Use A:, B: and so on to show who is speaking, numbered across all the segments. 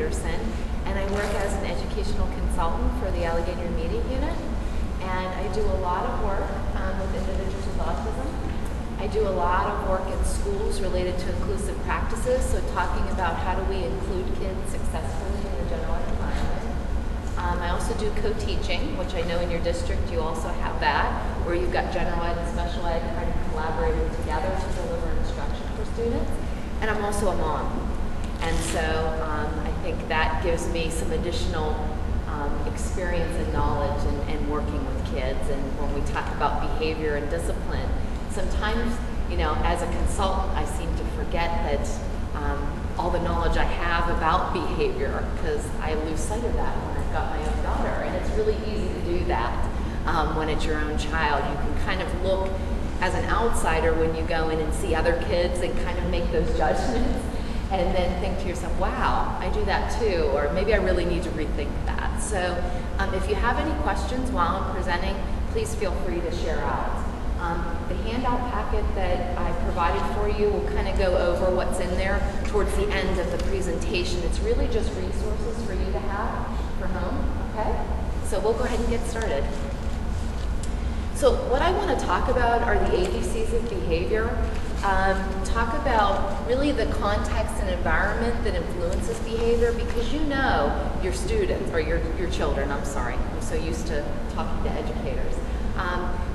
A: Peterson, and I work as an educational consultant for the Allegheny Intermediate Unit. And I do a lot of work with individuals with autism. I do a lot of work in schools related to inclusive practices, so talking about how do we include kids successfully in the general ed environment. I also do co-teaching, which I know in your district you also have that, where you've got general ed and special ed kind of collaborating together to deliver instruction for students. And I'm also a mom. And so I think that gives me some additional experience and knowledge and working with kids. And when we talk about behavior and discipline, sometimes, you know, as a consultant, I seem to forget that all the knowledge I have about behavior, because I lose sight of that when I've got my own daughter. And it's really easy to do that when it's your own child. You can kind of look as an outsider when you go in and see other kids and kind of make those judgments and then think to yourself, wow, I do that too, or maybe I really need to rethink that. So if you have any questions while I'm presenting, please feel free to share out. The handout packet that I provided for you will kind of go over what's in there towards the end of the presentation. It's really just resources for you to have for home, okay? So we'll go ahead and get started. So what I want to talk about are the ABCs of behavior. Talk about really the context and environment that influences behavior, because you know your students, or your children, I'm sorry, I'm so used to talking to educators,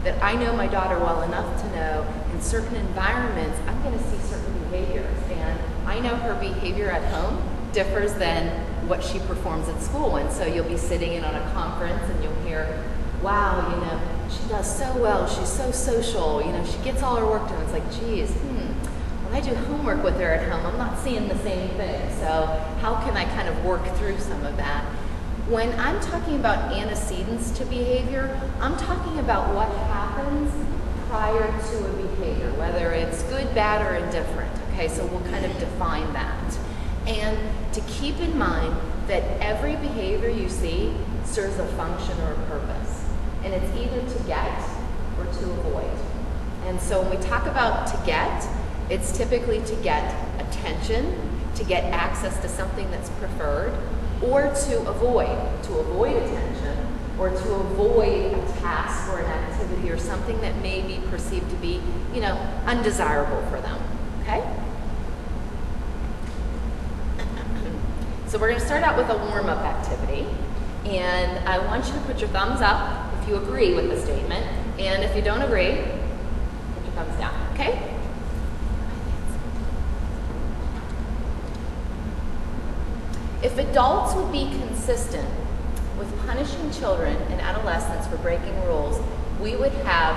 A: that I know my daughter well enough to know in certain environments I'm going to see certain behaviors, and I know her behavior at home differs than what she performs at school. And so you'll be sitting in on a conference and you'll hear, wow, you know, she does so well, she's so social, you know, she gets all her work done. It's like, geez, when I do homework with her at home, I'm not seeing the same thing. So how can I kind of work through some of that? When I'm talking about antecedents to behavior, I'm talking about what happens prior to a behavior, whether it's good, bad, or indifferent. Okay, so we'll kind of define that. And to keep in mind that every behavior you see serves a function or a purpose. And it's either to get or to avoid. And so when we talk about to get, it's typically to get attention, to get access to something that's preferred, or to avoid attention, or to avoid a task or an activity or something that may be perceived to be, you know, undesirable for them, okay? So we're gonna start out with a warm-up activity, and I want you to put your thumbs up if you agree with the statement, and if you don't agree, put your thumbs down, okay? If adults would be consistent with punishing children and adolescents for breaking rules, we would have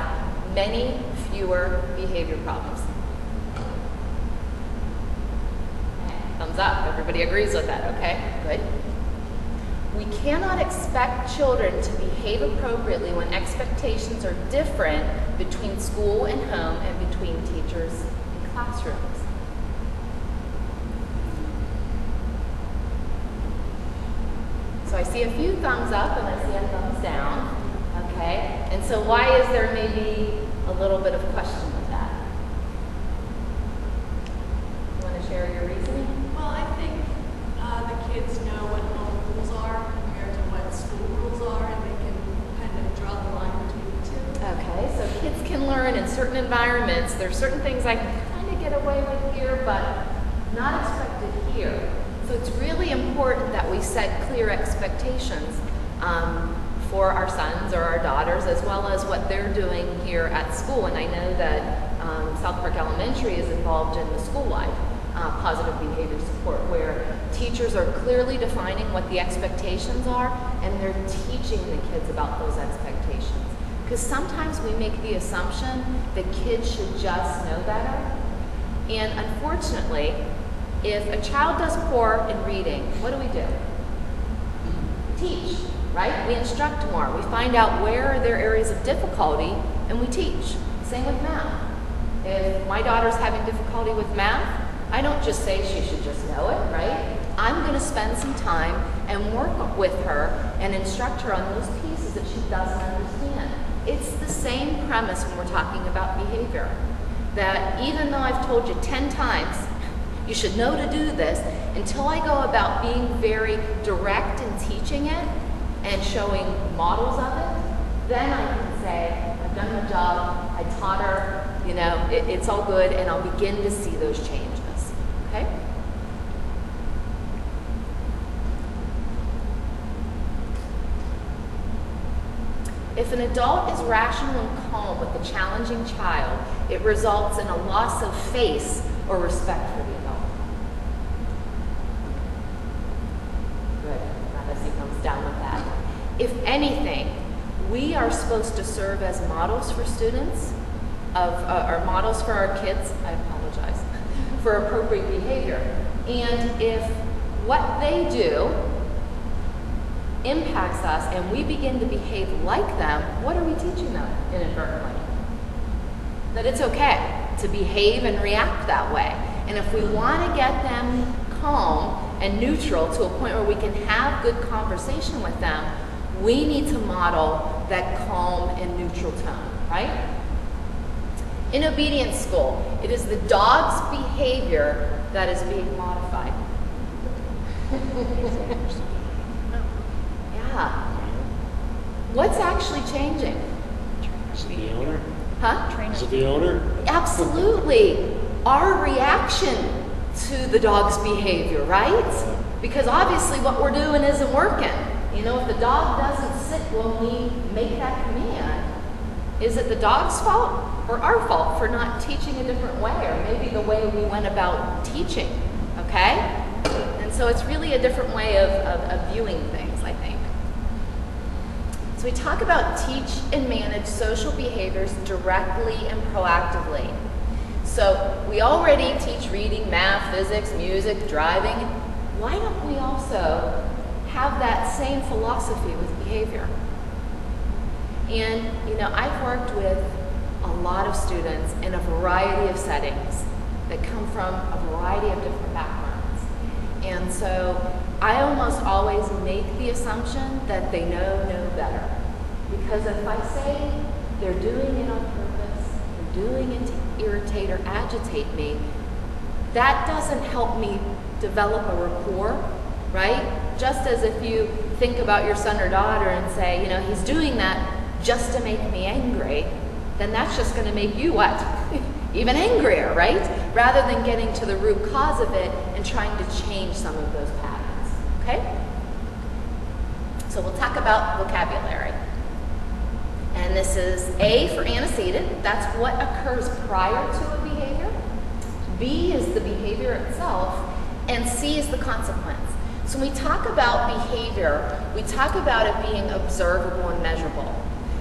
A: many fewer behavior problems. Okay, thumbs up, everybody agrees with that, okay, good. We cannot expect children to behave appropriately when expectations are different between school and home and between teachers and classrooms. So I see a few thumbs up and I see a thumbs down, okay? And so why is there maybe a little bit of question with that? You want to share your reasoning?
B: Well, I think the kids know what home rules are compared to what school rules are, and they can kind of draw the line between the two.
A: Okay, so kids can learn in certain environments. There's certain things I can kind of get away with here, but not expected here. So it's really important that we set clear expectations for our sons or our daughters, as well as what they're doing here at school. And I know that South Park Elementary is involved in the school-wide positive behavior support, where teachers are clearly defining what the expectations are, and they're teaching the kids about those expectations. Because sometimes we make the assumption that kids should just know better. And unfortunately, if a child does poor in reading, what do? Teach, right? We instruct more. We find out where are their areas of difficulty, and we teach. Same with math. If my daughter's having difficulty with math, I don't just say she should just know it, right? I'm going to spend some time and work with her and instruct her on those pieces that she doesn't understand. It's the same premise when we're talking about behavior. That even though I've told you 10 times, You should know to do this. Until I go about being very direct in teaching it and showing models of it, then I can say, I've done my job, I taught her, you know, it's all good, and I'll begin to see those changes, okay? If an adult is rational and calm with a challenging child, it results in a loss of face or respect for the adult. Good. Now as he comes down with that. If anything, we are supposed to serve as models for students, or models for our kids, I apologize, for appropriate behavior. And if what they do impacts us and we begin to behave like them, what are we teaching them inadvertently? That it's okay to behave and react that way. And if we want to get them calm and neutral to a point where we can have good conversation with them, we need to model that calm and neutral tone, right? In obedience school, it is the dog's behavior that is being modified. What's actually changing?
C: Is it the owner?
A: Huh?
C: Is it the owner?
A: Absolutely. Our reaction to the dog's behavior, right? Because obviously what we're doing isn't working. You know, if the dog doesn't sit when we make that command, is it the dog's fault or our fault for not teaching a different way, or maybe the way we went about teaching, okay? And so it's really a different way of viewing things, I think. So we talk about teach and manage social behaviors directly and proactively. So we already teach reading, math, physics, music, driving. Why don't we also have that same philosophy with behavior? And, you know, I've worked with a lot of students in a variety of settings that come from a variety of different backgrounds. And so I almost always make the assumption that they know better. Because if I say they're doing it on purpose, they're doing it to irritate or agitate me, that doesn't help me develop a rapport, right? Just as if you think about your son or daughter and say, you know, he's doing that just to make me angry, then that's just going to make you what? Even angrier, right? Rather than getting to the root cause of it and trying to change some of those patterns, okay? So we'll talk about vocabulary. And this is A for antecedent, that's what occurs prior to a behavior. B is the behavior itself, and C is the consequence. So when we talk about behavior, we talk about it being observable and measurable.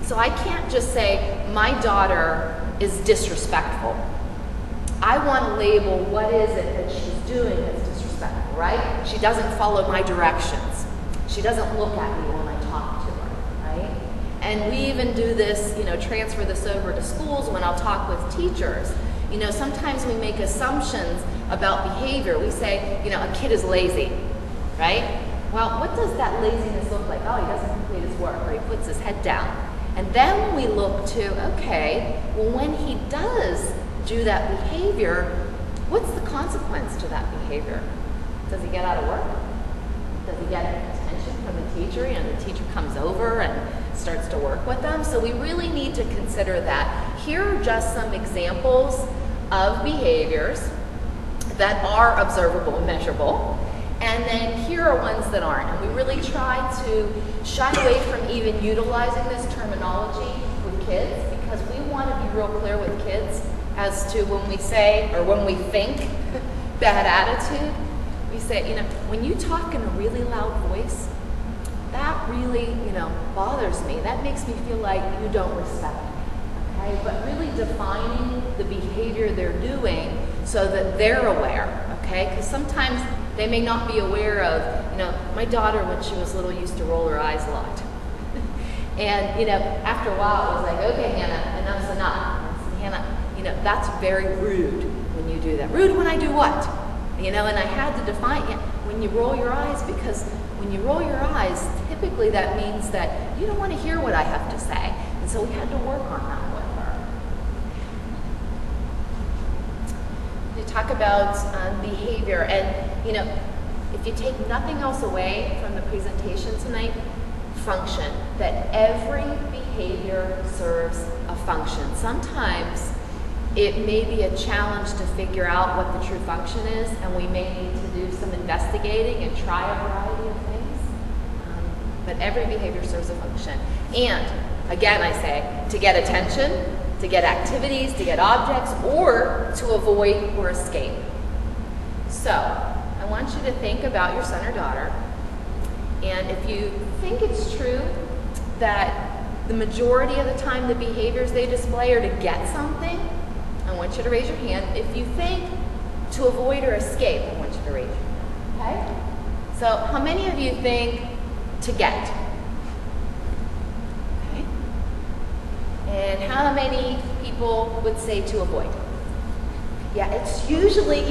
A: So I can't just say, my daughter is disrespectful. I want to label what is it that she's doing that's disrespectful, right? She doesn't follow my directions. She doesn't look at me when I talk to her, right? And we even do this, you know, transfer this over to schools when I'll talk with teachers. You know, sometimes we make assumptions about behavior. We say, you know, a kid is lazy, right? Well, what does that laziness look like? Oh, he doesn't complete his work, or he puts his head down. And then we look to, okay, well, when he does do that behavior, what's the consequence to that behavior? Does he get out of work? Does he get attention from the teacher? You know, the teacher comes over and starts to work with them. So we really need to consider that. Here are just some examples of behaviors that are observable and measurable. And then here are ones that aren't. And we really try to shy away from even utilizing this terminology with kids, because we want to be real clear with kids as to when we say, or when we think bad attitude, we say, you know, when you talk in a really loud voice, that really, you know, bothers me. That makes me feel like you don't respect me, okay? But really defining the behavior they're doing so that they're aware, okay? Because sometimes they may not be aware of, you know, my daughter when she was little used to roll her eyes a lot. And, you know, after a while it was like, okay, Hannah, enough's enough. And I said, Hannah, you know, that's very rude when you do that. Rude when I do what? You know, and I had to define it when you roll your eyes, because when you roll your eyes, typically that means that you don't want to hear what I have to say. And so we had to work on that with her. We talk about behavior. And, you know, if you take nothing else away from the presentation tonight, function, that every behavior serves a function. Sometimes it may be a challenge to figure out what the true function is, and we may need to do some investigating and try a variety of things. But every behavior serves a function. And again, I say, to get attention, to get activities, to get objects, or to avoid or escape. So, I want you to think about your son or daughter, and if you think it's true that the majority of the time the behaviors they display are to get something, I want you to raise your hand. If you think to avoid or escape, I want you to raise your hand, okay? So, how many of you think to get? Okay. And how many people would say to avoid? Yeah, it's usually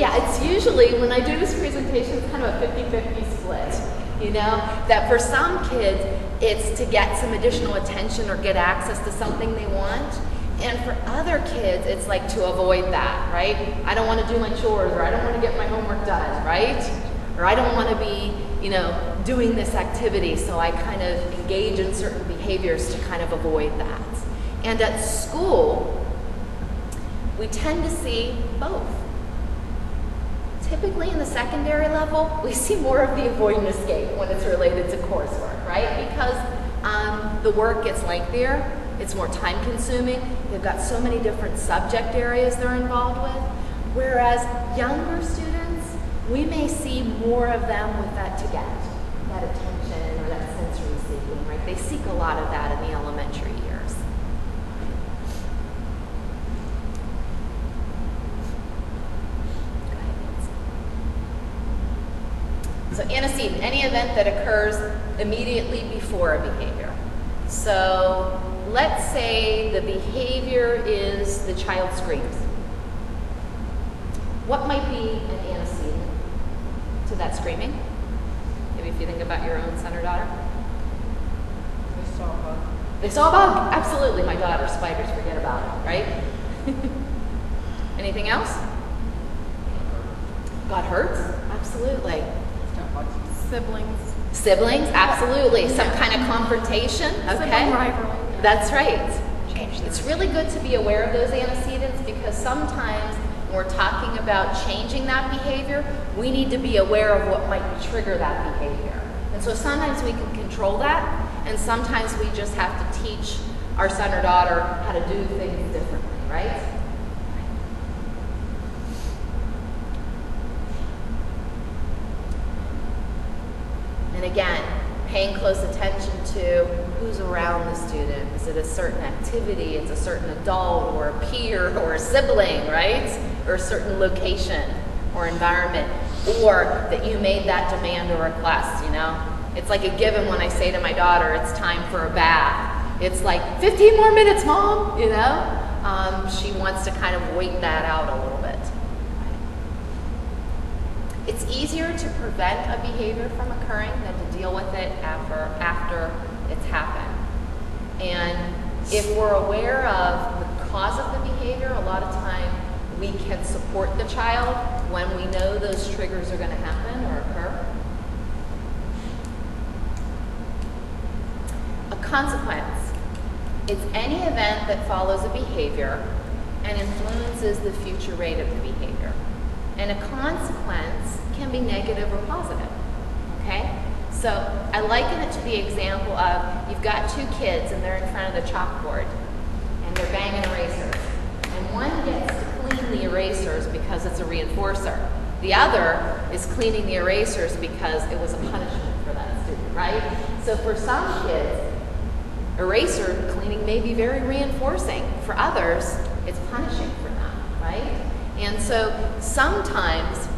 A: when I do this presentation, it's kind of a 50-50 split. You know, that for some kids, it's to get some additional attention or get access to something they want. And for other kids, it's like to avoid that, right? I don't want to do my chores, or I don't want to get my homework done, right? Or I don't want to be, you know, doing this activity, so I kind of engage in certain behaviors to kind of avoid that. And at school, we tend to see both. Typically in the secondary level, we see more of the avoid and escape when it's related to coursework, right? Because the work gets lengthier, it's more time consuming, they've got so many different subject areas they're involved with. Whereas younger students, we may see more of them with that to get, that attention or that sensory seeking, right? They seek a lot of that in the elementary years. So antecedent, any event that occurs immediately before a behavior. So let's say the behavior is the child screams. What might be an antecedent to that screaming? Maybe if you think about your own son or daughter.
D: They saw a bug.
A: They saw a bug. Absolutely, my daughter. Spiders, forget about it, right? Anything else? Got hurt? Absolutely.
D: Siblings.
A: Siblings, absolutely. Some kind of confrontation, okay?
D: Sibling rivalry.
A: That's right. It's really good to be aware of those antecedents, because sometimes when we're talking about changing that behavior, we need to be aware of what might trigger that behavior. And so sometimes we can control that, and sometimes we just have to teach our son or daughter how to do things differently, right? And again, paying close attention to who's around the student. Is it a certain activity? It's a certain adult or a peer or a sibling, right? Or a certain location or environment. Or that you made that demand or request, you know? It's like a given when I say to my daughter, it's time for a bath. It's like, 15 more minutes, Mom, you know? She wants to kind of wait that out a little bit. It's easier to prevent a behavior from occurring than to deal with it after it's happened. And if we're aware of the cause of the behavior, a lot of time we can support the child when we know those triggers are going to happen or occur. A consequence. It's any event that follows a behavior and influences the future rate of the behavior. And a consequence can be negative or positive, okay? So I liken it to the example of you've got two kids and they're in front of the chalkboard and they're banging erasers. And one gets to clean the erasers because it's a reinforcer. The other is cleaning the erasers because it was a punishment for that student, right? So for some kids, eraser cleaning may be very reinforcing. For others, it's punishing for them, right? And so sometimes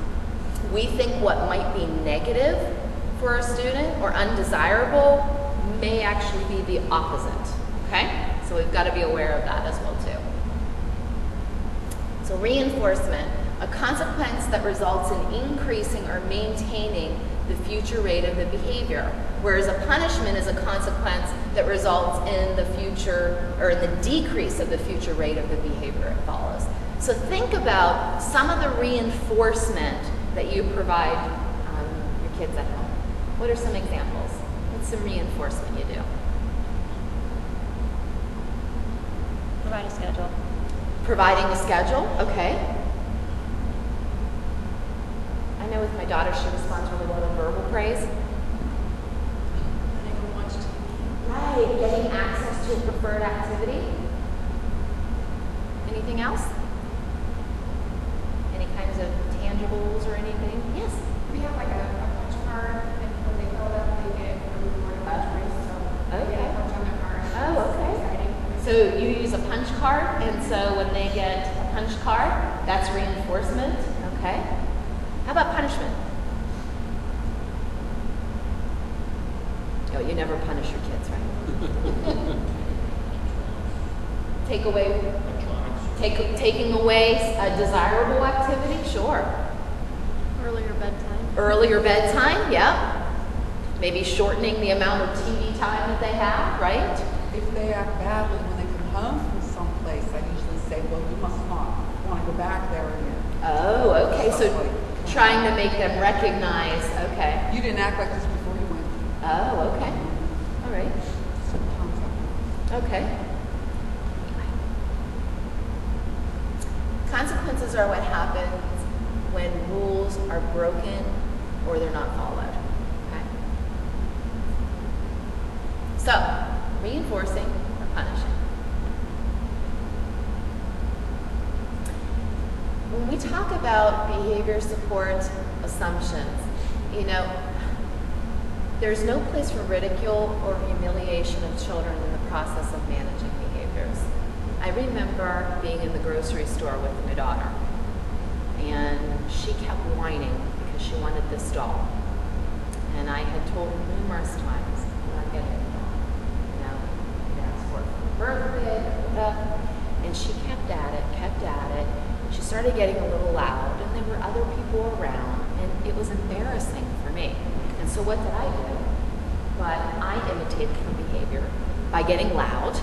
A: we think what might be negative for a student or undesirable may actually be the opposite, okay? So we've got to be aware of that as well too. So reinforcement, a consequence that results in increasing or maintaining the future rate of the behavior, whereas a punishment is a consequence that results in the future or in the decrease of the future rate of the behavior it follows. So think about some of the reinforcement that you provide your kids at home. What are some examples? What's some reinforcement you do?
E: Provide a schedule.
A: Providing a schedule, okay. I know with my daughter, she responds really well to verbal praise.
B: Letting them watch TV.
A: Right, getting access to a preferred activity. Anything else? Any kinds of tangibles or anything? Yes.
D: We have like a punch card, and when they fill it up, they get a reward lunch break, so they get a punch on their card.
A: Oh, okay.
D: Exciting.
A: So you use a punch card, and so when they get a punch card, that's reinforcement. Okay. How about punishment? Oh, you never punish your kids, right? Taking away a desirable activity, sure.
E: Earlier bedtime.
A: Earlier bedtime, yep. Maybe shortening the amount of TV time that they have, right?
F: If they act badly when they come home from someplace, I usually say, well, you must not want to go back there again.
A: Oh, okay. So trying to make them recognize, okay.
F: You didn't act like this before you went.
A: Oh, okay. All right.
F: Sometimes I
A: Okay. Consequences are what happens when rules are broken or they're not followed. Okay. So, reinforcing or punishing. When we talk about behavior support assumptions, you know, there's no place for ridicule or humiliation of children in the process of managing behaviors. I remember being in the grocery store with my daughter, and she kept whining because she wanted this doll. And I had told her numerous times, I'm not getting a doll. You know, I'd asked for it for her birthday, and she kept at it. She started getting a little loud, and there were other people around, and it was embarrassing for me. And so what did I do? But I imitated her behavior by getting loud,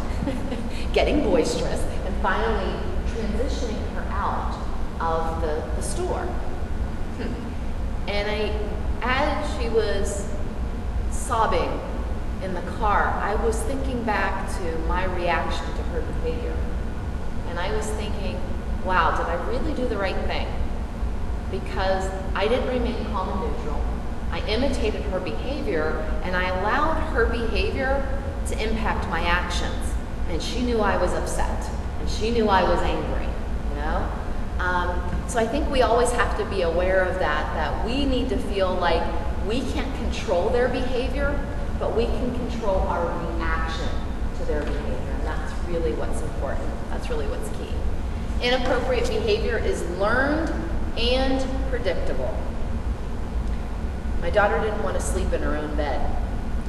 A: getting boisterous, and finally transitioning her out of the store. And as she was sobbing in the car, I was thinking back to my reaction to her behavior. And I was thinking, wow, did I really do the right thing? Because I didn't remain calm and neutral. I imitated her behavior, and I allowed her behavior to impact my actions. And she knew I was upset, and she knew I was angry, you know? So I think we always have to be aware of that we need to feel like we can't control their behavior, but we can control our reaction to their behavior. And that's really what's important. That's really what's key. Inappropriate behavior is learned and predictable. My daughter didn't want to sleep in her own bed,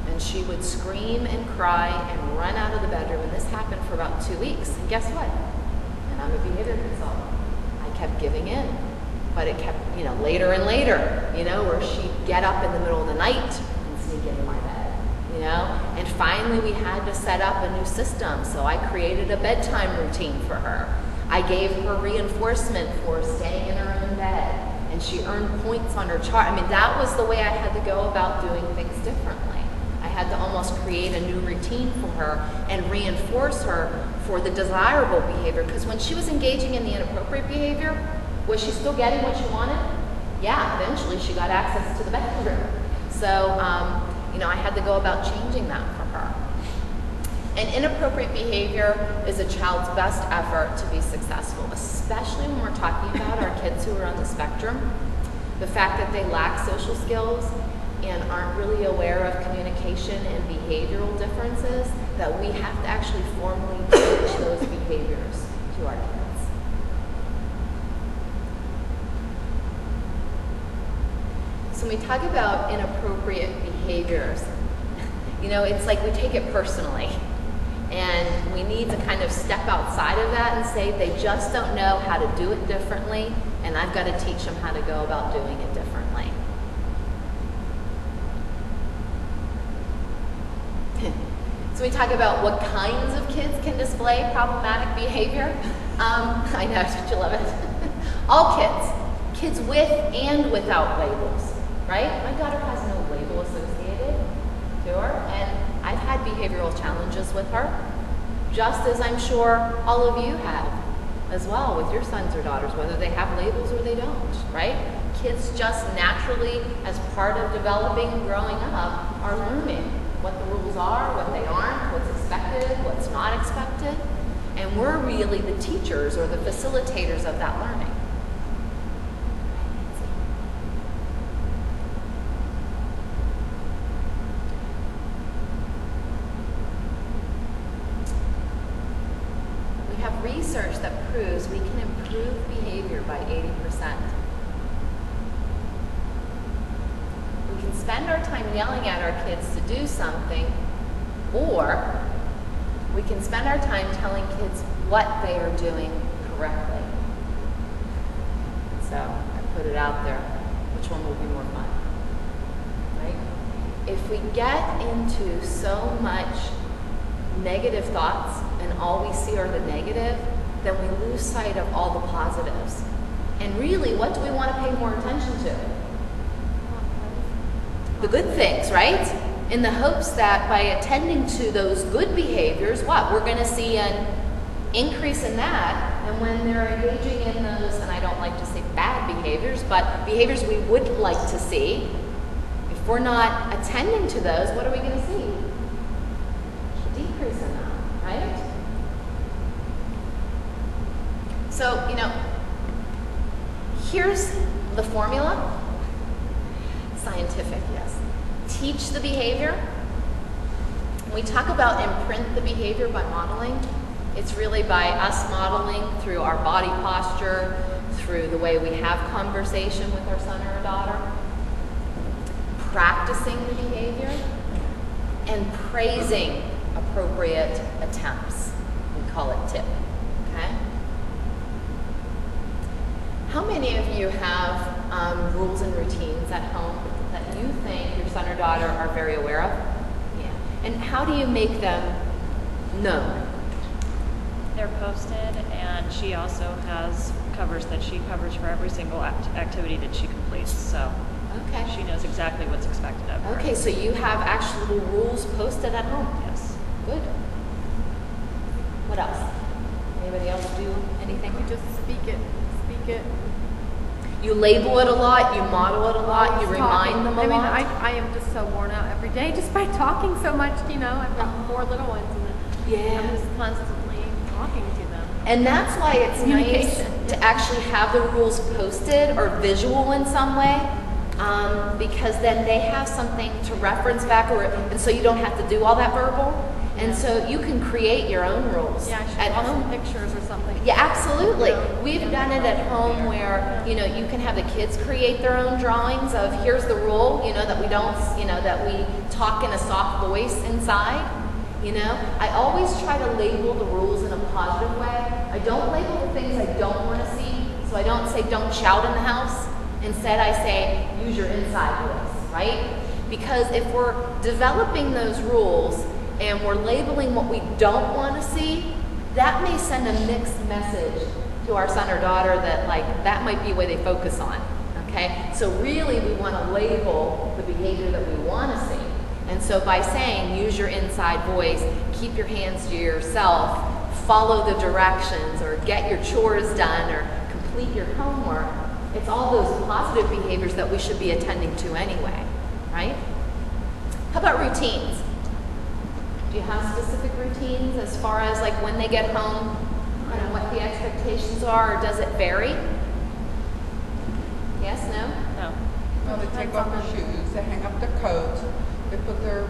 A: and she would scream and cry and run out of the bedroom, and this happened for about 2 weeks. And guess what? And I'm a behavior consultant. I kept giving in, but it kept, later and later, where she'd get up in the middle of the night and sneak into my bed, and finally we had to set up a new system. So I created a bedtime routine for her. I gave her reinforcement for staying in her own bed, and she earned points on her chart. I mean, that was the way I had to go about doing things differently. I had to almost create a new routine for her and reinforce her for the desirable behavior, because when she was engaging in the inappropriate behavior, was she still getting what she wanted? Yeah, eventually she got access to the bedroom. So, I had to go about changing that for her. And inappropriate behavior is a child's best effort to be successful, especially when we're talking about our kids who are on the spectrum. The fact that they lack social skills and aren't really aware of communication and behavioral differences, that we have to actually formally teach those behaviors to our kids. So when we talk about inappropriate behaviors, it's like we take it personally. And we need to kind of step outside of that and say they just don't know how to do it differently, and I've got to teach them how to go about doing it differently. So we talk about what kinds of kids can display problematic behavior. I know, don't you love it? All kids with and without labels, right? My daughter has no label associated to her, and I've had behavioral challenges with her, just as I'm sure all of you have as well with your sons or daughters, whether they have labels or they don't, right? Kids just naturally, as part of developing and growing up, are learning what the rules are, what they aren't, what's expected, what's not expected. And we're really the teachers or the facilitators of that learning. We have research that proves we can improve behavior by 80%. We can spend our time yelling at our kids to do something, or we can spend our time telling kids what they are doing correctly. So I put it out there. Which one will be more fun? Right? If we get into so much negative thoughts and all we see are the negative, then we lose sight of all the positives. And really, what do we want to pay more attention to? The good things, right? In the hopes that by attending to those good behaviors, what? We're going to see an increase in that. And when they're engaging in those, and I don't like to say bad behaviors, but behaviors we would like to see, if we're not attending to those, what are we going to see? A decrease in that, right? So, here's the formula. Scientific, yes. Teach the behavior. When we talk about imprint the behavior by modeling, it's really by us modeling through our body posture, through the way we have conversation with our son or daughter, practicing the behavior, and praising appropriate attempts. We call it TIP, okay? How many of you have rules and routines at home that you think your son or daughter are very aware of? Yeah. And how do you make them known?
E: They're posted, and she also has covers that she covers for every single activity that she completes. So
A: Okay.
E: she knows exactly what's expected of her.
A: Okay, so you have actual rules posted at home.
E: Yes.
A: Good. What else? Anybody else do anything?
D: You just speak it.
A: You label it a lot, you model it a lot, you remind them a lot.
D: I am just so worn out every day just by talking so much, I've got 4 little ones and I'm just constantly talking to them.
A: And that's why it's nice to actually have the rules posted or visual in some way, because then they have something to reference back, and so you don't have to do all that verbal. And so you can create your own rules
D: Yeah, I should
A: at
D: draw
A: home.
D: some pictures or something.
A: Yeah, absolutely. We've done it at home where, you can have the kids create their own drawings of here's the rule, that we don't, that we talk in a soft voice inside. I always try to label the rules in a positive way. I don't label the things I don't want to see. So I don't say don't shout in the house. Instead I say use your inside voice, right? Because if we're developing those rules and we're labeling what we don't want to see, that may send a mixed message to our son or daughter that that might be what they focus on, okay? So really we want to label the behavior that we want to see. And so by saying use your inside voice, keep your hands to yourself, follow the directions, or get your chores done, or complete your homework, it's all those positive behaviors that we should be attending to anyway, right? How about routines? Do you have specific routines as far as when they get home, kind of what the expectations are, or does it vary? Yes, no?
E: No.
F: Well, they take off their shoes, they hang up their coats, they put their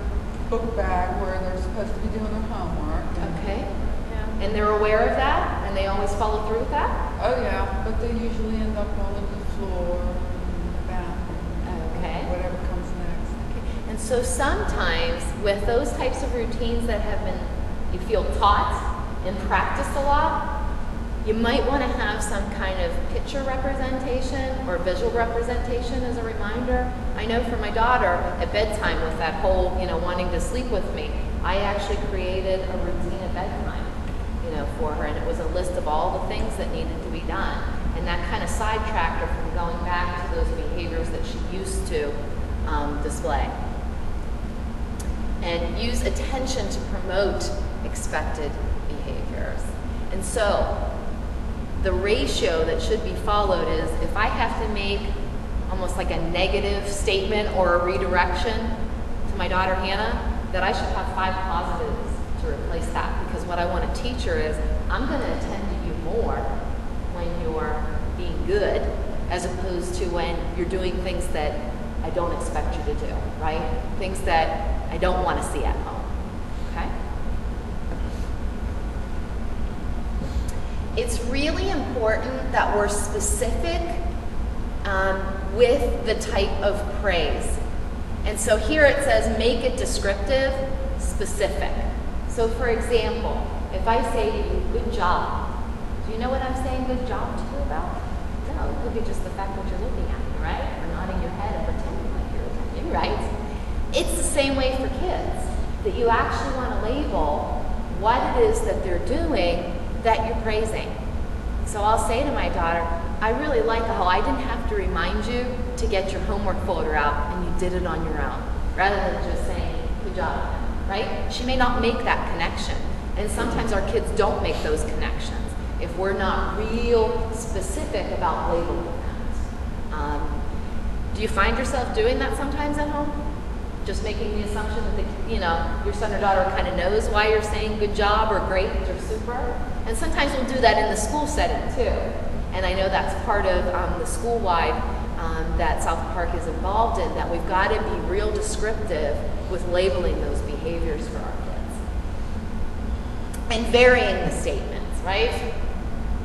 F: book bag where they're supposed to be doing their homework.
A: Okay.
D: Yeah.
A: And they're aware of that, and they always follow through with that?
F: Oh yeah, but they usually end up all over the floor, in the bathroom,
A: Okay.
F: whatever comes next.
A: And so sometimes with those types of routines that have been, you feel taught and practiced a lot, you might want to have some kind of picture representation or visual representation as a reminder. I know for my daughter at bedtime with that whole, wanting to sleep with me, I actually created a routine at bedtime, for her, and it was a list of all the things that needed to be done. And that kind of sidetracked her from going back to those behaviors that she used to display. And use attention to promote expected behaviors. And so, the ratio that should be followed is if I have to make almost like a negative statement or a redirection to my daughter Hannah, that I should have 5 positives to replace that, because what I want to teach her is I'm going to attend to you more when you're being good as opposed to when you're doing things that I don't expect you to do, right? Things that I don't want to see at home, okay? It's really important that we're specific with the type of praise. And so here it says, make it descriptive, specific. So for example, if I say to you, good job, do you know what I'm saying good job to you about? No, it could be just the fact that you're looking at me, right? Or nodding your head and pretending like you're attending, right? It's the same way for kids, that you actually want to label what it is that they're doing that you're praising. So I'll say to my daughter, I really like how I didn't have to remind you to get your homework folder out and you did it on your own, rather than just saying, good job, right? She may not make that connection. And sometimes our kids don't make those connections if we're not real specific about labeling that. Do you find yourself doing that sometimes at home? Just making the assumption that your son or daughter kind of knows why you're saying good job or great or super? And sometimes we'll do that in the school setting too. And I know that's part of the school-wide that South Park is involved in, that we've got to be real descriptive with labeling those behaviors for our kids. And varying the statements, right?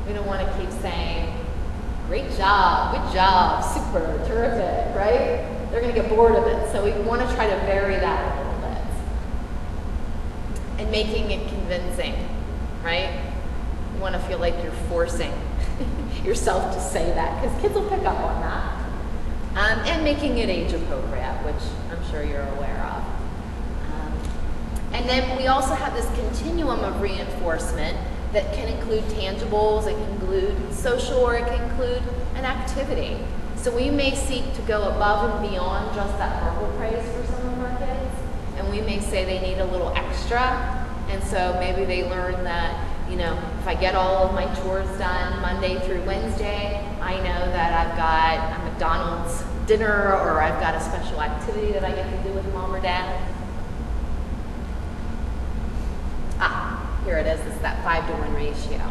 A: We don't want to keep saying, great job, good job, super, terrific, right? They're going to get bored of it. So we want to try to vary that a little bit. And making it convincing, right? You want to feel like you're forcing yourself to say that, because kids will pick up on that. And making it age appropriate, which I'm sure you're aware of. And then we also have this continuum of reinforcement that can include tangibles, it can include social, or it can include an activity. So we may seek to go above and beyond just that verbal praise for some of our kids, and we may say they need a little extra, and so maybe they learn that, if I get all of my chores done Monday through Wednesday, I know that I've got a McDonald's dinner, or I've got a special activity that I get to do with mom or dad. Here it is, it's that 5-to-1 ratio.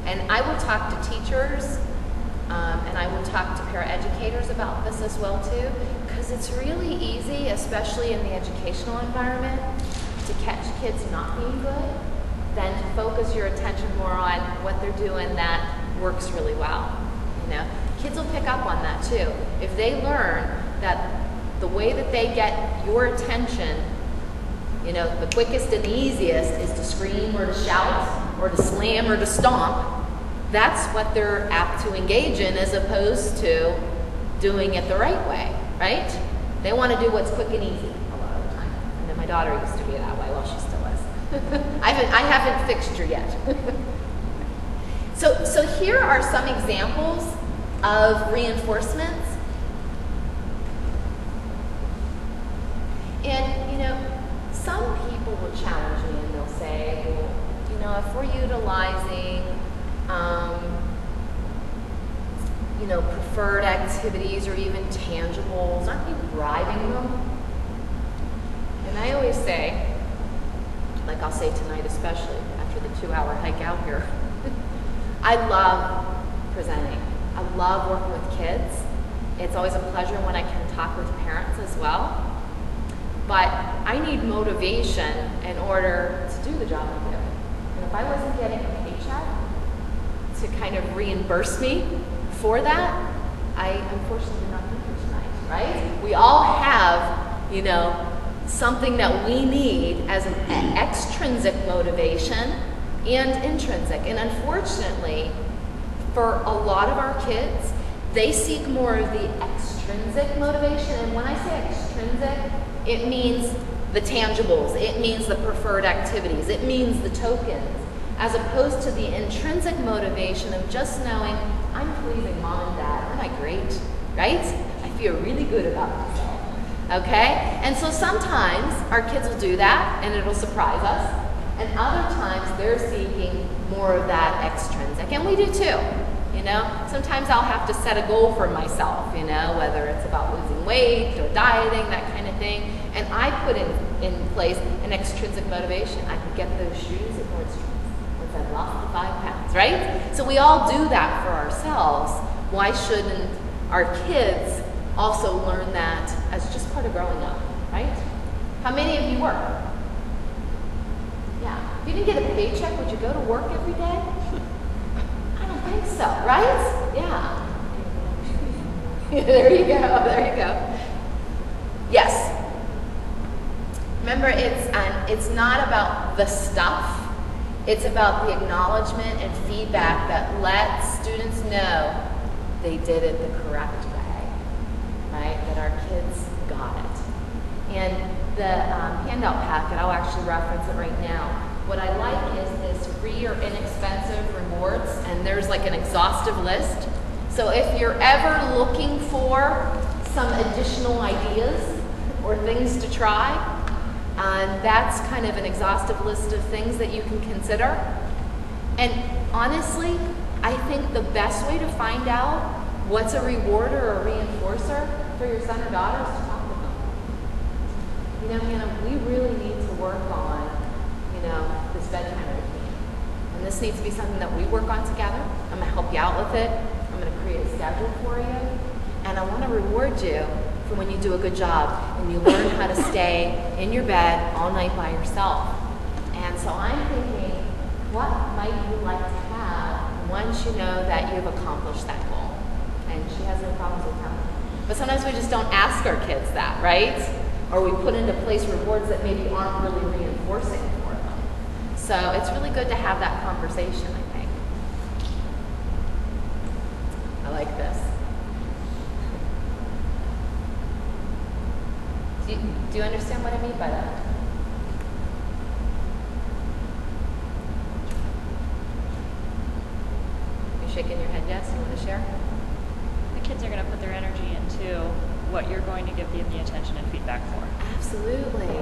A: And I will talk to teachers, and I will talk to paraeducators about this as well too, because it's really easy, especially in the educational environment, to catch kids not being good, than to focus your attention more on what they're doing that works really well. Kids will pick up on that too. If they learn that the way that they get your attention, the quickest and the easiest is to scream or to shout or to slam or to stomp, that's what they're apt to engage in, as opposed to doing it the right way, right? They want to do what's quick and easy a lot of the time. And then my daughter used to be that way, well, she still is. I haven't fixed her yet. So here are some examples of reinforcements. And, some people will challenge me and they'll say, well, if we're utilizing, preferred activities or even tangibles, aren't we bribing them? And I always say, like I'll say tonight especially, after the 2-hour hike out here, I love presenting. I love working with kids. It's always a pleasure when I can talk with parents as well. But I need motivation in order to do the job I'm doing. And if I wasn't getting a paycheck to kind of reimburse me for that, I unfortunately did not be here tonight, right? We all have, something that we need as an extrinsic motivation and intrinsic. And unfortunately, for a lot of our kids, they seek more of the extrinsic motivation. And when I say extrinsic, it means the tangibles, it means the preferred activities, it means the tokens. as opposed to the intrinsic motivation of just knowing I'm pleasing mom and dad. Aren't I great? Right? I feel really good about myself. Okay? And so sometimes our kids will do that and it'll surprise us. And other times they're seeking more of that extrinsic. And we do too. You know, sometimes I'll have to set a goal for myself, you know, whether it's about losing weight or dieting, that kind of thing. And I put in place an extrinsic motivation. I can get those shoes at Nordstrom's once I've lost the 5 pounds, right? So we all do that for ourselves. Why shouldn't our kids also learn that as just part of growing up, right? How many of you work? Yeah. If you didn't get a paycheck, would you go to work every day? I don't think so, right? Yeah. There you go, there you go. Yes. Remember, it's not about the stuff. It's about the acknowledgement and feedback that lets students know they did it the correct way, right? That our kids got it. And the handout packet, I'll actually reference it right now. What I like is this free or inexpensive rewards, and there's like an exhaustive list. So if you're ever looking for some additional ideas or things to try, that's kind of an exhaustive list of things that you can consider. And honestly, I think the best way to find out what's a rewarder or a reinforcer for your son or daughter is to talk with them. You know, Hannah, we really need to work on, you know, this bedtime routine. And this needs to be something that we work on together. I'm gonna help you out with it. I'm gonna create a schedule for you. And I wanna reward you for when you do a good job and you learn how to stay in your bed all night by yourself. And so I'm thinking, what might you like to have once you know that you've accomplished that goal? And she has no problems with that. But sometimes we just don't ask our kids that, right? Or we put into place rewards that maybe aren't really reinforcing for them. So it's really good to have that conversation, I think. I like this. Do you understand what I mean by that? You shaking your head yes? You want to share?
E: The kids are going to put their energy into what you're going to give them the attention and feedback for.
A: Absolutely.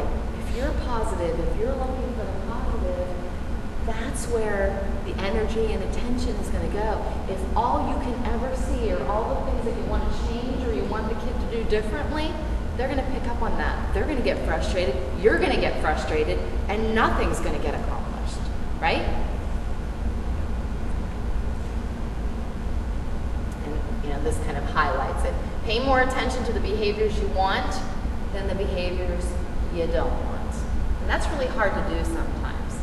A: If you're positive, if you're looking for the positive, that's where the energy and attention is going to go. If all you can ever see are all the things that you want to change or you want the kid to do differently, they're going to pick up on that. They're going to get frustrated. You're going to get frustrated, and nothing's going to get accomplished, right? And you know, this kind of highlights it. Pay more attention to the behaviors you want than the behaviors you don't want. And that's really hard to do sometimes,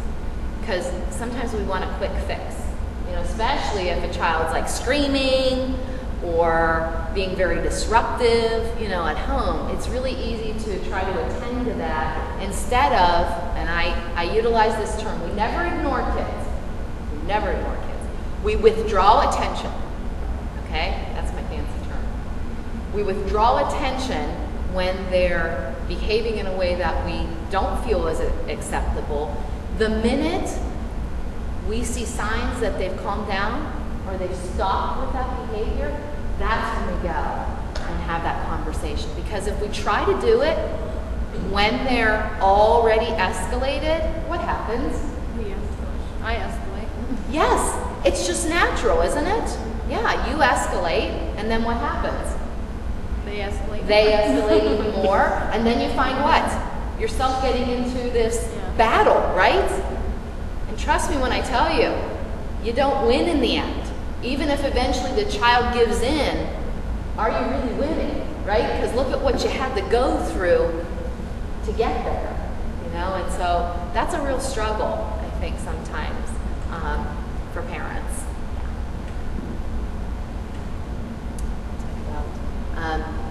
A: because sometimes we want a quick fix. You know, especially if a child's like screaming or being very disruptive, you know, at home. It's really easy to try to attend to that instead of, and I utilize this term, we never ignore kids. We never ignore kids. We withdraw attention, okay? That's my fancy term. We withdraw attention when they're behaving in a way that we don't feel is acceptable. The minute we see signs that they've calmed down or they've stopped with that behavior, that's when we go and have that conversation. Because if we try to do it when they're already escalated, what happens?
D: I escalate.
A: Yes, it's just natural, isn't it? Yeah, you escalate, and then what happens?
D: They escalate.
A: They escalate even more, and then you find what? Yourself getting into this battle, right? And trust me when I tell you, you don't win in the end. Even if eventually the child gives in, are you really winning, right? Because look at what you had to go through to get there, you know? And so that's a real struggle, I think, sometimes for parents.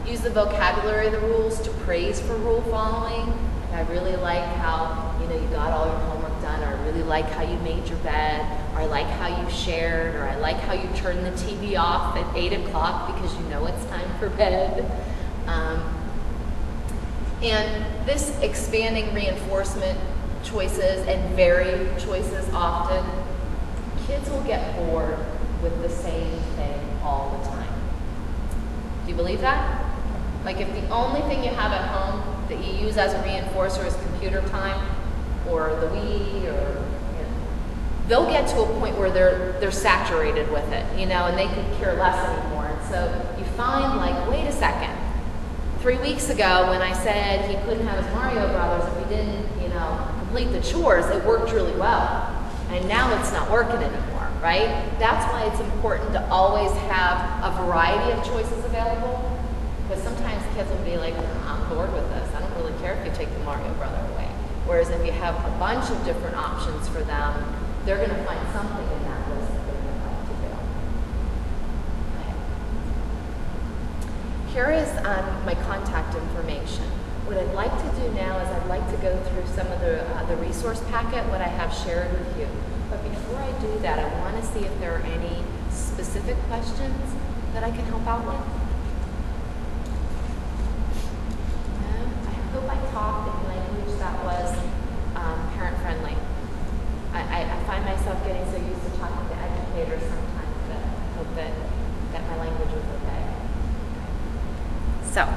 A: Use the vocabulary of the rules to praise for rule following. I really like how, you know, you got all your homework done, or I really like how you made your bed, or I like how you shared, or I like how you turned the TV off at 8 o'clock because you know it's time for bed. And this expanding reinforcement choices and varied choices often kids will get bored with the same thing all the time. Do you believe that? Like if the only thing you have at home that you use as a reinforcer is computer time or the Wii or they'll get to a point where they're saturated with it, you know, and they could care less anymore. And so you find like, wait a second. 3 weeks ago when I said he couldn't have his Mario Brothers if he didn't, you know, complete the chores, it worked really well. And now it's not working anymore, right? That's why it's important to always have a variety of choices available. Because sometimes kids will be like, I'm bored with this. I don't really care if you take the Mario Brother away. Whereas if you have a bunch of different options for them, they're going to find something in that list that they're going to like to do. Okay. Here is my contact information. What I'd like to do now is I'd like to go through some of the resource packet, what I have shared with you. But before I do that, I want to see if there are any specific questions that I can help out with. I hope I talked in language that was parent-friendly. I find myself getting so used to talking to educators sometimes that I hope that my language was okay. So,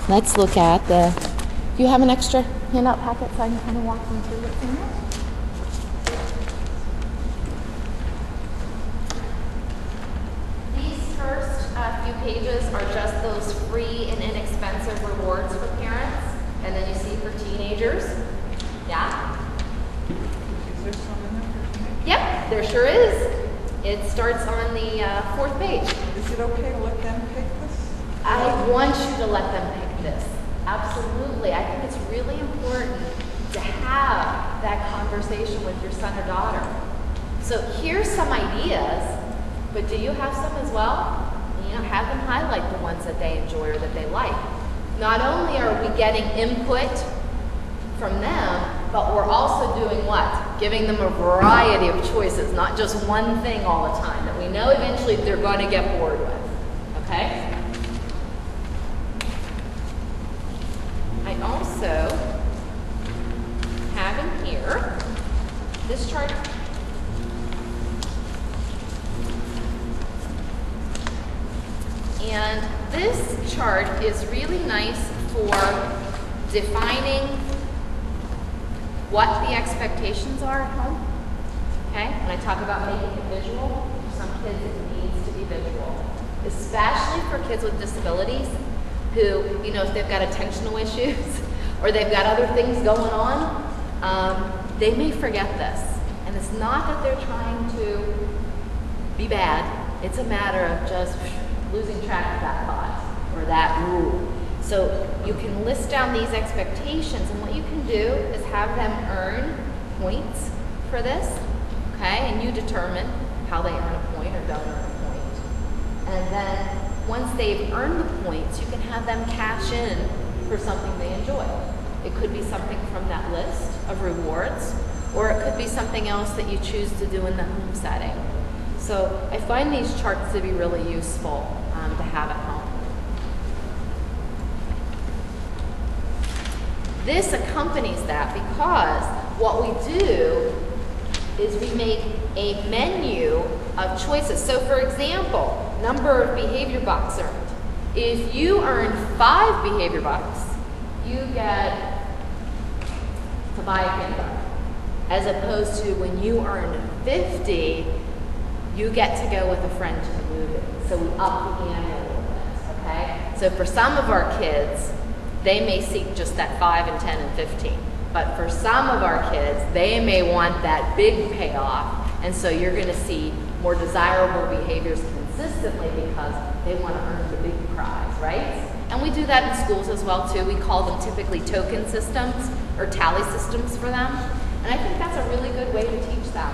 A: let's look at do you have an extra handout packet so I can kind of walk them through what's in there? These first few pages are just those free and inexpensive rewards for parents. And then you see for teenagers. Yeah?
F: Is there some in there for teenagers?
A: Yep, there sure is. It starts on the 4th page.
F: Is it okay to let them pick this?
A: I want you to let them pick this. Absolutely. I think it's really important to have that conversation with your son or daughter. So here's some ideas, but do you have some as well? You know, have them highlight the ones that they enjoy or that they like. Not only are we getting input from them, but we're also doing what? Giving them a variety of choices, not just one thing all the time that we know eventually they're going to get bored with. Okay? I also have in here this chart. And this chart is really nice for defining what the expectations are at home. Okay? When I talk about making it visual, for some kids it needs to be visual. Especially for kids with disabilities who, you know, if they've got attentional issues or they've got other things going on, they may forget this. And it's not that they're trying to be bad. It's a matter of just losing track of that thought or that rule. So you can list down these expectations, and what you can do is have them earn points for this, okay? And you determine how they earn a point or don't earn a point. And then once they've earned the points, you can have them cash in for something they enjoy. It could be something from that list of rewards, or it could be something else that you choose to do in the home setting. So I find these charts to be really useful to have at home. This accompanies that because what we do is we make a menu of choices. So for example, number of behavior bucks earned. If you earn 5 behavior bucks, you get to buy a candy bar. As opposed to when you earn 50, you get to go with a friend to the movie. So we up the ante a little bit, okay? So for some of our kids, they may seek just that 5 and 10 and 15. But for some of our kids, they may want that big payoff. And so you're going to see more desirable behaviors consistently because they want to earn the big prize, right? And we do that in schools as well too. We call them typically token systems or tally systems for them. And I think that's a really good way to teach them.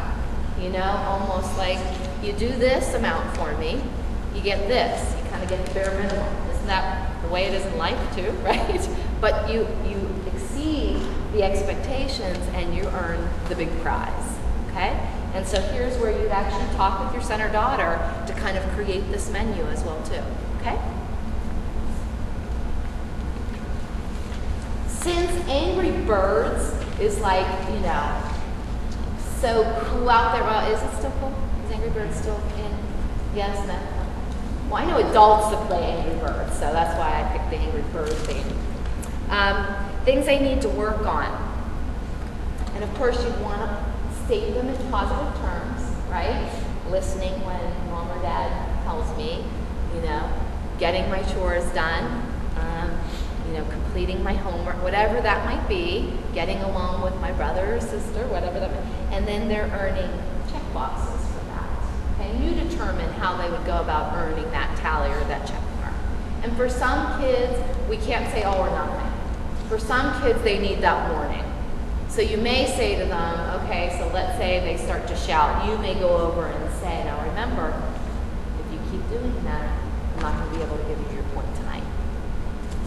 A: You know, almost like you do this amount for me, you get this. You kind of get the bare minimum. Isn't that the way it is in life too, right? But you exceed the expectations and you earn the big prize, okay? And so here's where you'd actually talk with your son or daughter to kind of create this menu as well too, okay? Since Angry Birds is like, you know, So who out there, well, is it still cool? Is Angry Birds still in? Yes, no? Well, I know adults that play Angry Birds, so that's why I picked the Angry Birds theme. Things they need to work on. And of course, you want to state them in positive terms, right? Listening when mom or dad tells me, you know, getting my chores done, you know, completing my homework, whatever that might be, getting along with my brother or sister, whatever that might be, and then they're earning check boxes for that. Okay, and you determine how they would go about earning that tally or that check mark. And for some kids, we can't say all or nothing. For some kids, they need that warning. So you may say to them, okay, so let's say they start to shout, you may go over and say, now remember, if you keep doing that, I'm not going to be able to give you your point tonight.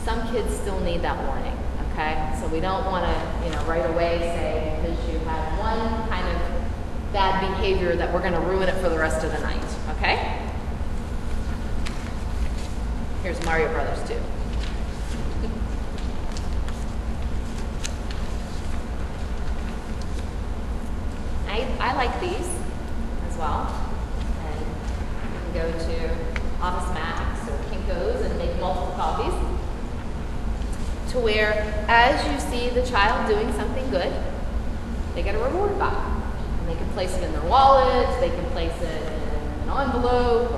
A: Some kids still need that warning, okay? So we don't want to, you know, right away say, because you had one kind of bad behavior that we're going to ruin it for the rest of the night, okay? Here's Mario Brothers 2. I like these as well. And you can go to Office Max or Kinko's and make multiple copies to where as you see the child doing something good, they get a reward back. And they can place it in their wallet, they can place it in an envelope,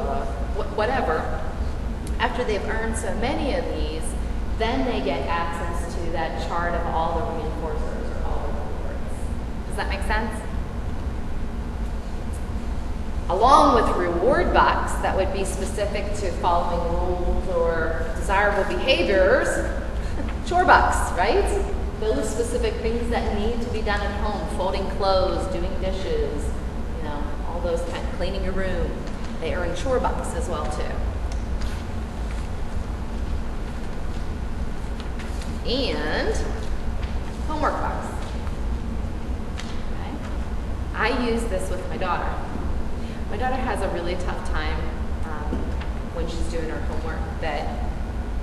A: whatever. After they've earned so many of these, then they get access to that chart of all the reinforcers or all the rewards. Does that make sense? Along with reward bucks that would be specific to following rules or desirable behaviors, chore bucks, right? Those specific things that need to be done at home, folding clothes, doing dishes, you know, all those kind of cleaning your room. They earn chore bucks as well too. And homework bucks. Okay. I use this with my daughter. My daughter has a really tough time when she's doing her homework that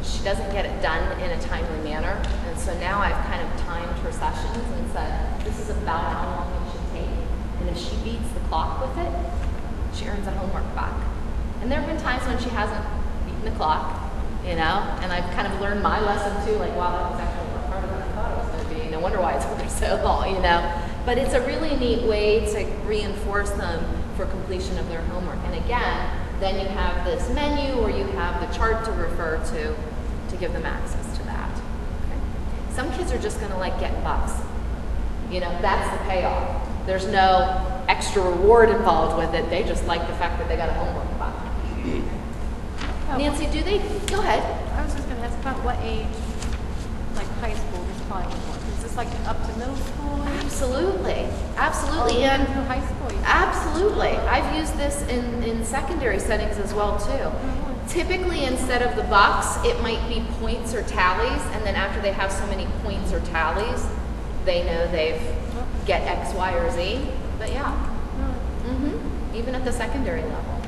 A: she doesn't get it done in a timely manner. And so now I've kind of timed her sessions and said, this is about how long it should take. And if she beats the clock with it, she earns a homework back. And there have been times when she hasn't beaten the clock, you know, and I've kind of learned my lesson too, like, wow, that was actually a lot harder than I thought it was going to be. No wonder why it's over so long, you know. But it's a really neat way to reinforce them for completion of their homework. And again, then you have this menu or you have the chart to refer to give them access to that. Okay? Some kids are just gonna like getting bucks. You know, that's the payoff. There's no extra reward involved with it. They just like the fact that they got a homework buck. Nancy, do they? Go ahead.
D: I was just going to ask about what age, like high school, is probably more. Is this like up to middle school?
A: Absolutely. Absolutely.
D: Or
A: And
D: even through high school?
A: absolutely. I've used this in secondary settings as well too. Typically, instead of the bucks, it might be points or tallies, and then after they have so many points or tallies, they know they've get X, Y, or Z. But yeah, even at the secondary level.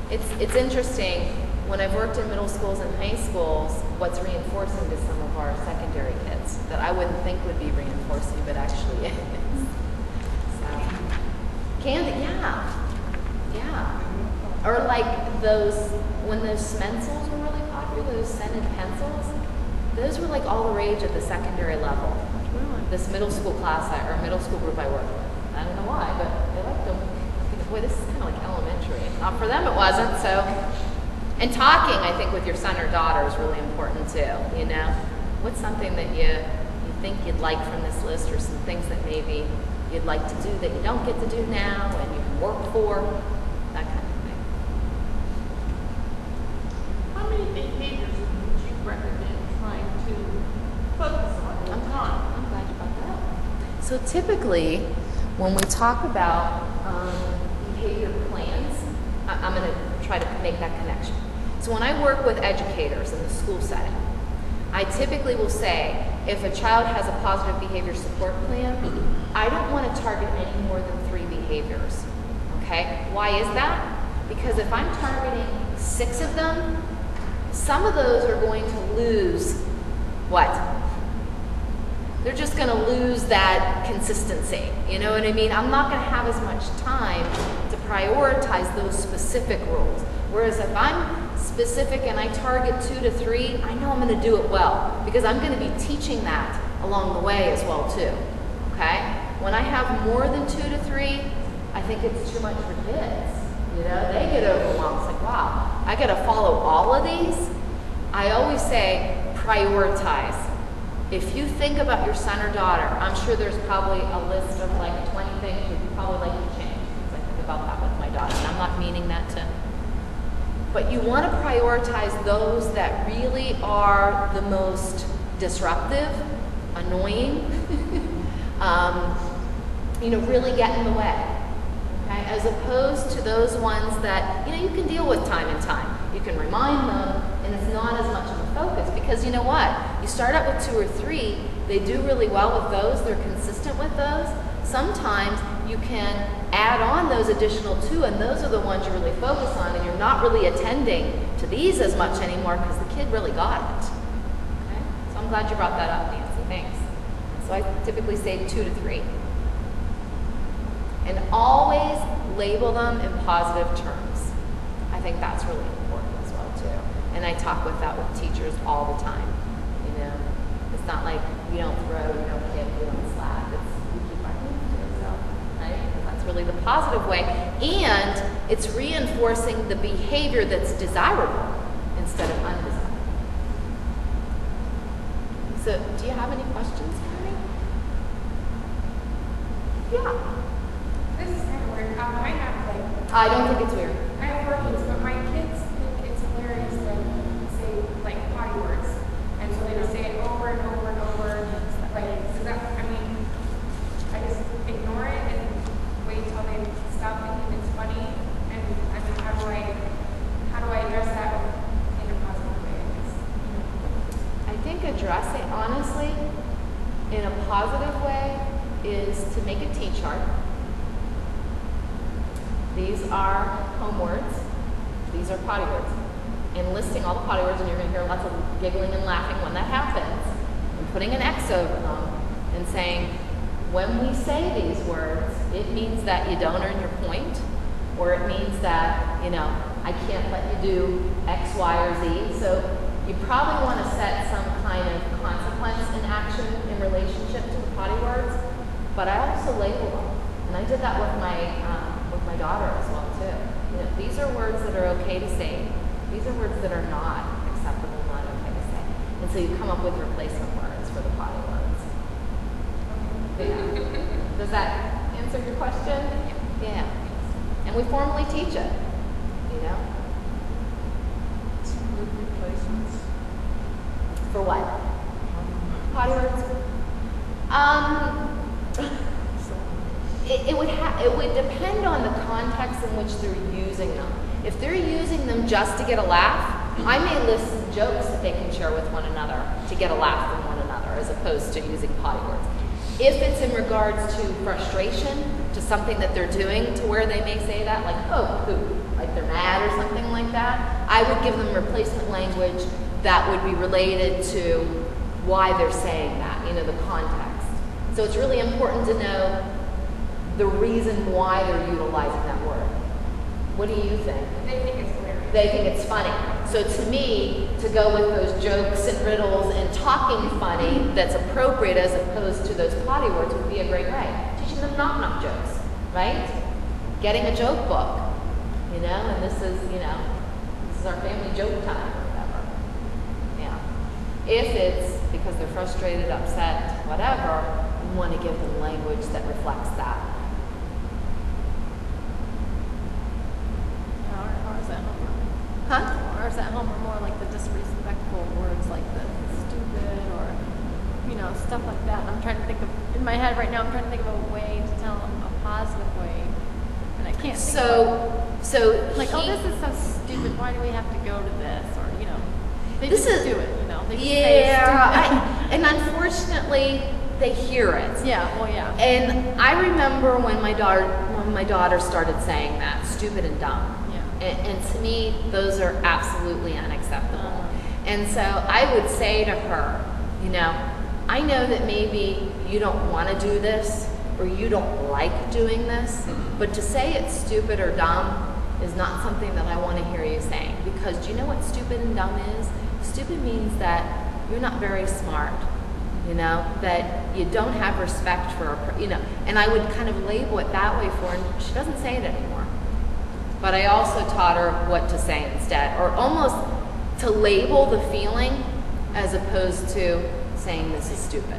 A: It's interesting, when I've worked in middle schools and high schools, what's reinforcing to some of our secondary kids that I wouldn't think would be reinforcing, but actually is. So, candy, yeah. Or like those, when those Smencils were really popular, those scented pencils, those were like all the rage at the secondary level. This middle school class, or middle school group I worked with. I don't know why, but they liked them. Boy, this is kind of like elementary. Not for them, it wasn't. So, and talking, I think, with your son or daughter is really important too. You know, what's something that you think you'd like from this list, or some things that maybe you'd like to do that you don't get to do now, and you can work for, that kind of thing.
C: How many behaviors would you recommend trying to focus on in time?
A: I'm glad you brought that up. So typically, when we talk about behavior plans, I'm going to try to make that connection. So when I work with educators in the school setting, I typically will say, if a child has a positive behavior support plan, I don't want to target any more than 3 behaviors. Okay? Why is that? Because if I'm targeting 6 of them, some of those are going to lose what? they're just going to lose that consistency. You know what I mean? I'm not going to have as much time to prioritize those specific rules. Whereas if I'm specific and I target 2 to 3, I know I'm going to do it well because I'm going to be teaching that along the way as well too. Okay? When I have more than 2 to 3, I think it's too much for kids. You know, they get overwhelmed. It's like, wow, I got to follow all of these. I always say prioritize. If you think about your son or daughter, I'm sure there's probably a list of like 20 things you'd probably like to change. Because I think about that with my daughter, and I'm not meaning that to. But you want to prioritize those that really are the most disruptive, annoying, you know, really get in the way. Okay? As opposed to those ones that, you know, you can deal with time and time. You can remind them, and it's not as much of a focus. Because you know what? You start out with 2 or 3, they do really well with those, they're consistent with those. Sometimes you can add on those additional 2, and those are the ones you really focus on, and you're not really attending to these as much anymore because the kid really got it. Okay? So I'm glad you brought that up, Nancy. Thanks. So I typically say 2 to 3. And always label them in positive terms. I think that's really important as well too. And I talk with that with teachers all the time. You know, it's not like we don't throw, we don't kick, we don't slap. It's we keep our hands to ourselves, right? Because that's really the positive way, and it's reinforcing the behavior that's desirable instead of undesirable. So, do you have any questions for me? Yeah.
G: This is kind of weird. I have like.
A: I don't think it's weird.
G: I have 4 kids, but my kids think it's hilarious to say like potty words, and so they just say it over and over and over. Like, does that? I mean, I just ignore it and wait till they stop thinking it's funny. And I mean, how do I address that in a positive way?
A: I think addressing honestly in a positive way is to make a T-chart. These are home words. These are potty words. And listing all the potty words, and you're going to hear lots of giggling and laughing when that happens, and putting an X over them and saying, when we say these words, it means that you don't earn your point, or it means that, you know, I can't let you do X, Y, or Z. So you probably want to set some kind of consequence in action in relationship to the potty words, but I also label them. And I did that with my daughter as well too. You know, these are words that are okay to say. These are words that are not acceptable, not okay to say. And so you come up with replacement words for the potty words. Yeah. Does that answer your question? Yeah. And we formally teach it. You know.
F: Some good replacements.
A: For what? Potty words. It would depend on the context in which they're using them. If they're using them just to get a laugh, I may list some jokes that they can share with one another to get a laugh from one another, as opposed to using potty words. If it's in regards to frustration, to something that they're doing to where they may say that, like, oh, poop, like they're mad or something like that, I would give them replacement language that would be related to why they're saying that, you know, the context. So it's really important to know the reason why they're utilizing that word. What do you think?
G: They think it's hilarious.
A: They think it's funny. So to me, to go with those jokes and riddles and talking funny that's appropriate as opposed to those potty words would be a great way. Teaching them knock-knock jokes, right? Getting a joke book, you know, and this is our family joke time or whatever. Yeah. If it's because they're frustrated, upset, whatever, you want to give them language that reflects that.
D: Ours at home.
A: Huh?
D: Ours at home are more like the disrespectful words, like the stupid or, you know, stuff like that. I'm trying to think of, in my head right now, I'm trying to think of a way to tell them a positive way, and I can't think of like, oh, this is so stupid. Why do we have to go to this? Or, you know, they just do it. You know, they just say stupid.
A: And unfortunately, they hear it.
D: Yeah. Well, yeah.
A: And I remember when my daughter started saying that, stupid and dumb.
D: Yeah.
A: And to me, those are absolutely unacceptable. And so I would say to her, you know, I know that maybe you don't want to do this or you don't like doing this, but to say it's stupid or dumb is not something that I want to hear you saying, because do you know what stupid and dumb is? Stupid means that you're not very smart, you know, that you don't have respect for, you know, and I would kind of label it that way for her, and she doesn't say it anymore. But I also taught her what to say instead, or almost to label the feeling as opposed to saying this is stupid.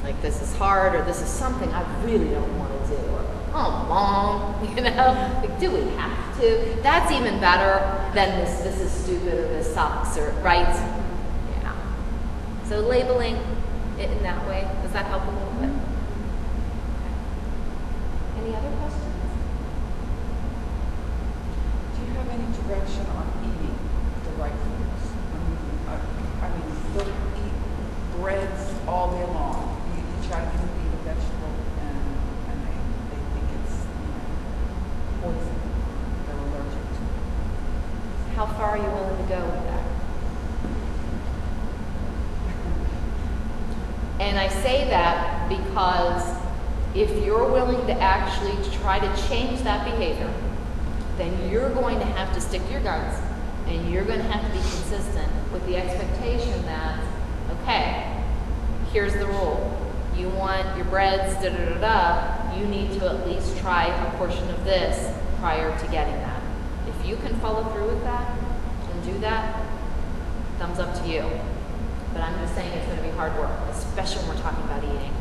A: Like this is hard, or this is something I really don't want to do, or oh mom, you know, like do we have to? That's even better than this is stupid or this sucks, or right? Yeah. So labeling it in that way, does that help a little bit? Okay. Any other questions?
F: Do you have any direction on eating the right foods? I mean, they'll eat breads all day long. You try to give them a vegetable, and they think it's, you know, poison. They're allergic to it.
A: How far are you willing to go with that? And I say that because if you're willing to actually try to change that behavior, then you're going to have to stick to your guns, and you're going to have to be consistent with the expectation that, okay, here's the rule. You want your breads, da-da-da-da, you need to at least try a portion of this prior to getting that. If you can follow through with that and do that, thumbs up to you. But I'm just saying it's going to be hard work, especially when we're talking about eating.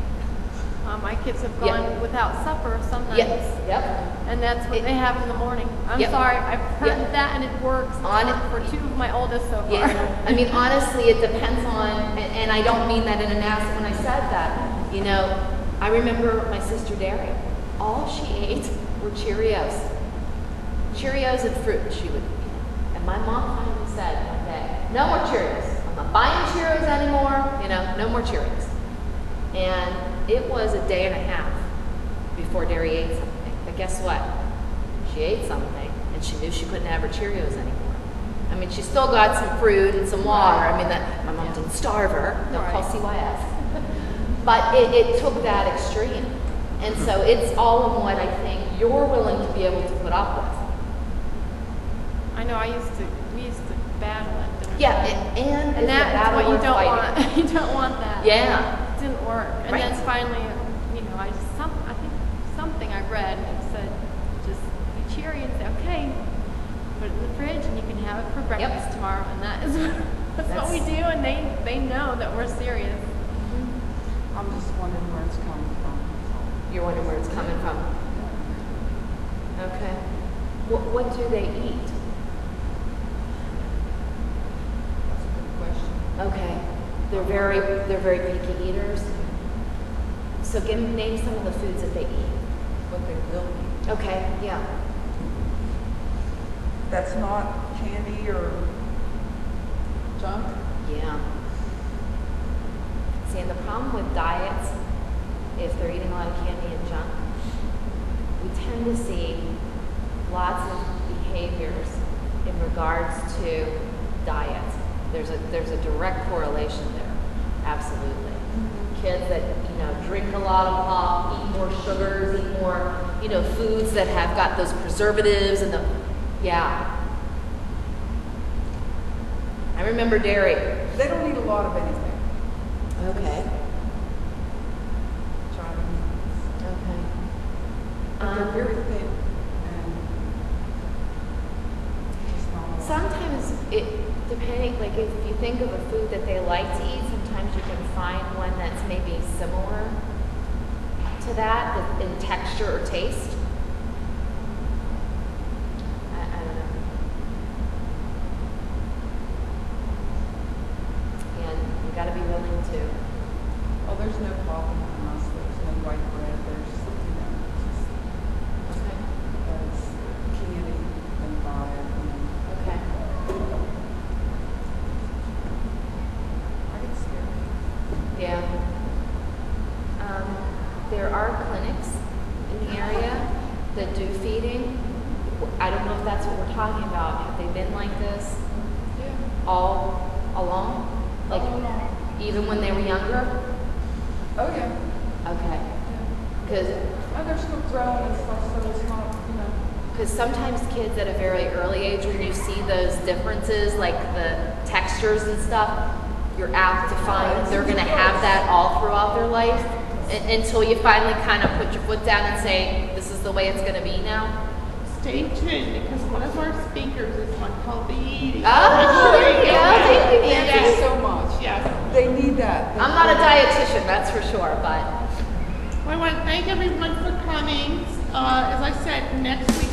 D: My kids have gone without supper sometimes.
A: Yes. Yep.
D: And that's what they have in the morning. I'm
A: Yep.
D: sorry, I've heard
A: Yep.
D: that and it works. It's
A: On
D: worked
A: it-
D: for two of my oldest so far.
A: Yeah. I mean, honestly, it depends on, and I don't mean that in a nasty when I said that. You know, I remember my sister Daria. All she ate were Cheerios. Cheerios and fruit she would eat. And my mom finally said one day, no more Cheerios. I'm not buying Cheerios anymore. You know, no more Cheerios. And it was a day and a half before Daria ate something. But guess what? She ate something, and she knew she couldn't have her Cheerios anymore. I mean, she still got some fruit and some water. I mean, that my mom didn't starve her. Don't call CYS. But it took that extreme. And so it's all in what I think you're willing to be able to put up with.
D: I know we used to battle it. didn't we?
A: Yeah, and it's a
D: that's
A: battle
D: what you
A: worth
D: don't
A: fighting.
D: want. You don't want that.
A: Yeah.
D: It didn't work. And
A: Right.
D: then finally, you know, I think something I read and it said, just be cheery and say, okay, put it in the fridge and you can have it for breakfast tomorrow. And that is that's what we do, and they know that we're serious.
F: I'm just wondering where it's coming from.
A: You're wondering where it's coming from. Okay. What do they eat?
F: That's a good question.
A: Okay. They're very picky eaters. So name some of the foods that they eat.
F: What they will eat.
A: Okay, yeah.
F: That's not candy or junk.
A: Yeah. See, and the problem with diets, if they're eating a lot of candy and junk, we tend to see lots of behaviors in regards to diet. There's a direct correlation there, absolutely. Kids that, you know, drink a lot of pop, eat more sugars, eat more, you know, foods that have got those preservatives and yeah. I remember dairy.
F: They don't eat a lot of anything.
A: Okay.
F: Chinese.
A: Okay.
F: But they're very thin and just not a lot.
A: Sometimes depending, like if you think of a food that they like to eat, sometimes you can find one that's maybe similar to that in texture or taste. I don't know. And you got to be willing to.
F: Oh, there's no problem in us. There's no white bread. There's, you know, just
A: Okay.
F: there's candy and diet.
A: Okay.
F: I get scared.
A: Yeah. There are clinics in the area that do feeding. I don't know if that's what we're talking about. Have they been like this
F: Yeah.
A: all along? Like,
F: Oh, no.
A: even when they were younger?
F: Oh, yeah.
A: Okay. Because
F: Oh, they're still growing and stuff, so it's not, you know.
A: Because sometimes kids at a very early age, when you see those differences, like the textures and stuff, you're apt to find that they're going to have that all throughout their life until you finally kind of put your foot down and say, this is the way it's going to be now.
C: Stay tuned because one of our speakers is on healthy eating.
A: Oh, there you go. Thank you,
F: Thank
A: Nancy.
F: you so much.
C: Yes.
F: They need that.
A: I'm not a dietitian, that's for sure, but
C: Well, I want to thank everyone for coming. As I said, next week